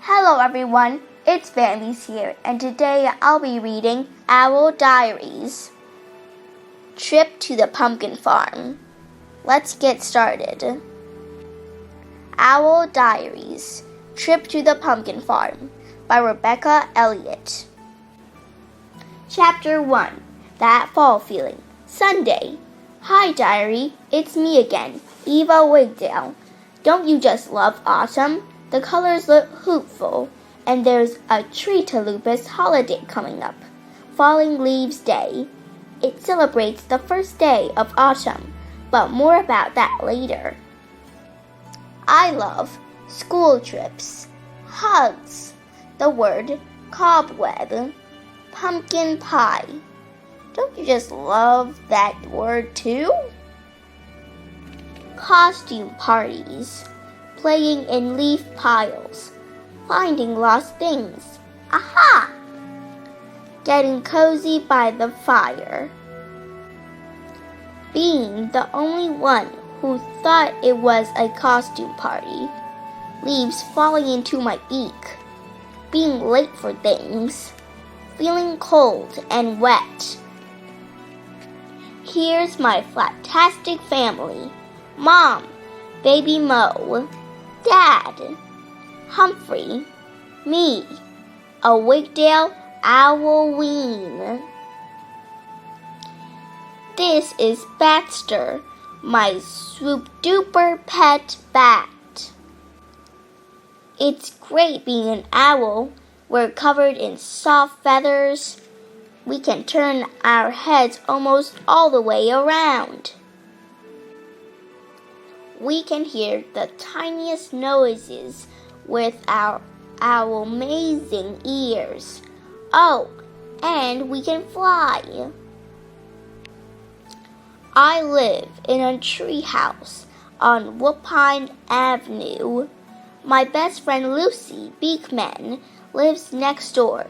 Hello everyone, it's Bambi's here, and today I'll be reading Owl Diaries. Trip to the Pumpkin Farm. Let's get started. Owl Diaries, Trip to the Pumpkin Farm by Rebecca Elliott. Chapter 1, That Fall Feeling. Sunday. Hi Diary, it's me again, Eva Wigdale. Don't you just love autumn? The colors look hopeful, and there's a Treetaloopus holiday coming up, Falling Leaves Day. It celebrates the first day of autumn, but more about that later. I love school trips, hugs, the word cobweb, pumpkin pie. Don't you just love that word too? Costume parties. Playing in leaf piles, finding lost things. Aha! Getting cozy by the fire. Being the only one who thought it was a costume party. Leaves falling into my beak. Being late for things. Feeling cold and wet. Here's my fantastic family. Mom, Baby Mo, Dad, Humphrey, me, a Wigdale Owlween. This is Baxter, my swoop-duper pet bat. It's great being an owl. We're covered in soft feathers. We can turn our heads almost all the way around. We can hear the tiniest noises with our amazing ears. Oh, and we can fly. I live in a treehouse on Woodpine Avenue. My best friend Lucy Beekman lives next door.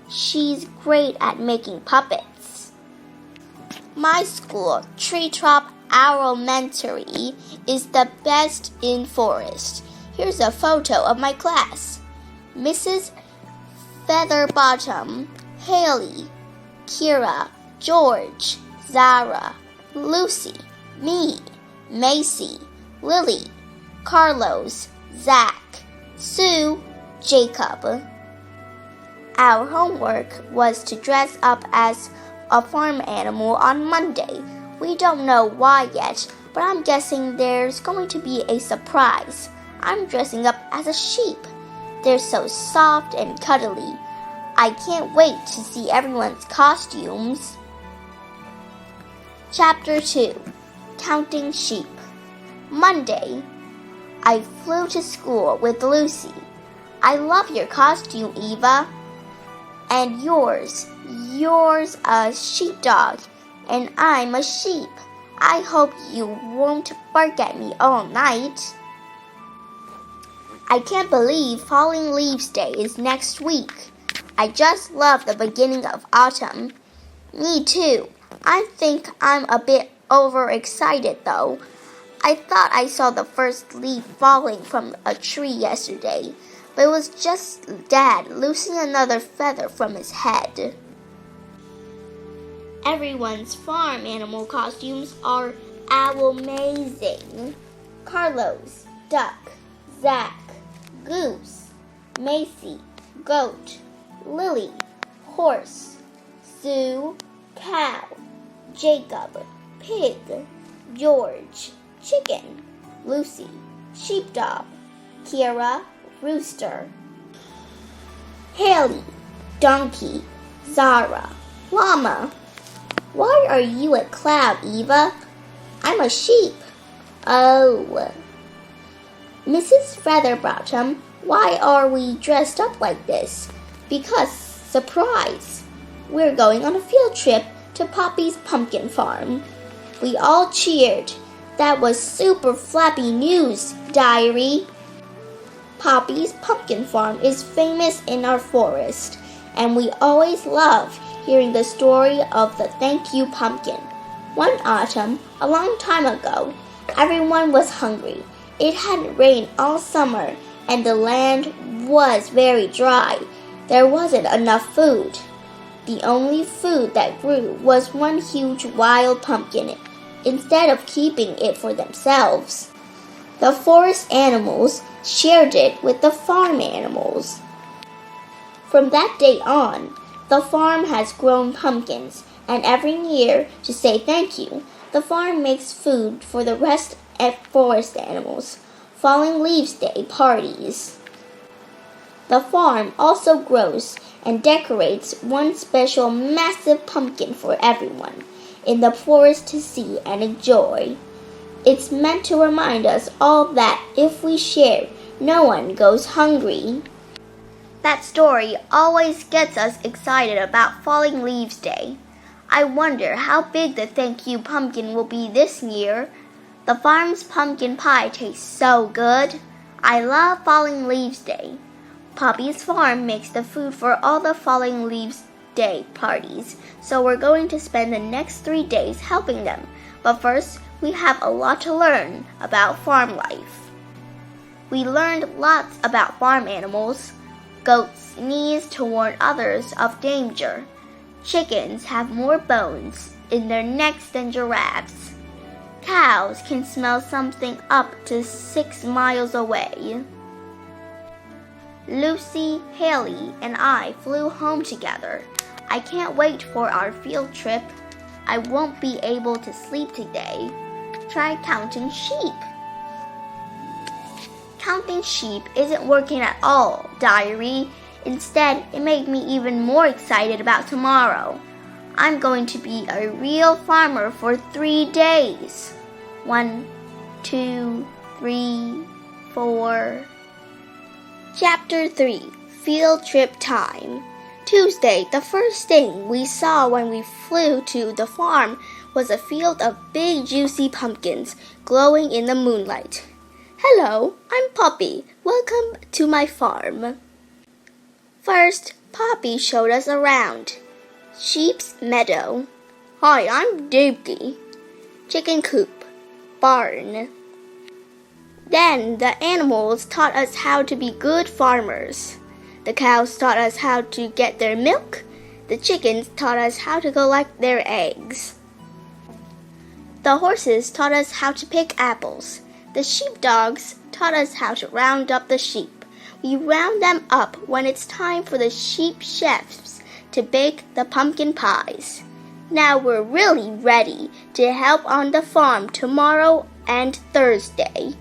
She's great at making puppets. My school, Treetop Elementary, is the best in Forest. Here's a photo of my class. Mrs. Featherbottom, Haley, Kira, George, Zara, Lucy, me, Macy, Lily, Carlos, Zach, Sue, Jacob. Our homework was to dress up as a farm animal on Monday. We don't know why yet, but I'm guessing there's going to be a surprise. I'm dressing up as a sheep. They're so soft and cuddly. I can't wait to see everyone's costumes. Chapter 2, Counting Sheep. Monday. I flew to school with Lucy. I love your costume, Eva. And yours a sheepdog. And I'm a sheep. I hope you won't bark at me all night. I can't believe Falling Leaves Day is next week. I just love the beginning of autumn. Me too. I think I'm a bit overexcited though. I thought I saw the first leaf falling from a tree yesterday, but it was just Dad losing another feather from his head. Everyone's farm animal costumes are owl-mazing. Carlos, duck, Zach, goose, Macy, goat, Lily, horse, Sue, cow, Jacob, pig, George, chicken, Lucy, sheepdog, Kira, rooster, Haley, donkey, Zara, llama. Why are you a cloud, Eva? I'm a sheep. Oh. Mrs. Featherbottom, why are we dressed up like this? Because, surprise, we're going on a field trip to Poppy's pumpkin farm. We all cheered. That was super flappy news, Diary. Poppy's pumpkin farm is famous in our forest, and we always love hearing the story of the thank you pumpkin. One autumn, a long time ago, everyone was hungry. It hadn't rained all summer, and the land was very dry. There wasn't enough food. The only food that grew was one huge wild pumpkin, instead of keeping it for themselves. The forest animals shared it with the farm animals. From that day on, the farm has grown pumpkins, and every year, to say thank you, the farm makes food for the rest of forest animals, Falling Leaves Day parties. The farm also grows and decorates one special massive pumpkin for everyone in the forest to see and enjoy. It's meant to remind us all that if we share, no one goes hungry. That story always gets us excited about Falling Leaves Day. I wonder how big the thank you pumpkin will be this year. The farm's pumpkin pie tastes so good. I love Falling Leaves Day. Poppy's farm makes the food for all the Falling Leaves Day parties, so we're going to spend the next 3 days helping them. But first, we have a lot to learn about farm life. We learned lots about farm animals. Goats sneeze to warn others of danger. Chickens have more bones in their necks than giraffes. Cows can smell something up to 6 miles away. Lucy, Haley, and I flew home together. I can't wait for our field trip. I won't be able to sleep today. Try counting sheep. Counting sheep isn't working at all, Diary. Instead, it made me even more excited about tomorrow. I'm going to be a real farmer for 3 days. 1, 2, 3, 4. Chapter 3. Field Trip Time. Tuesday, the first thing we saw when we flew to the farm was a field of big juicy pumpkins glowing in the moonlight. Hello, I'm Poppy. Welcome to my farm. First, Poppy showed us around. Sheep's meadow. Hi, I'm Dookie. Chicken coop. Barn. Then the animals taught us how to be good farmers. The cows taught us how to get their milk. The chickens taught us how to collect their eggs. The horses taught us how to pick apples. The sheepdogs taught us how to round up the sheep. We round them up when it's time for the sheep chefs to bake the pumpkin pies. Now we're really ready to help on the farm tomorrow and Thursday.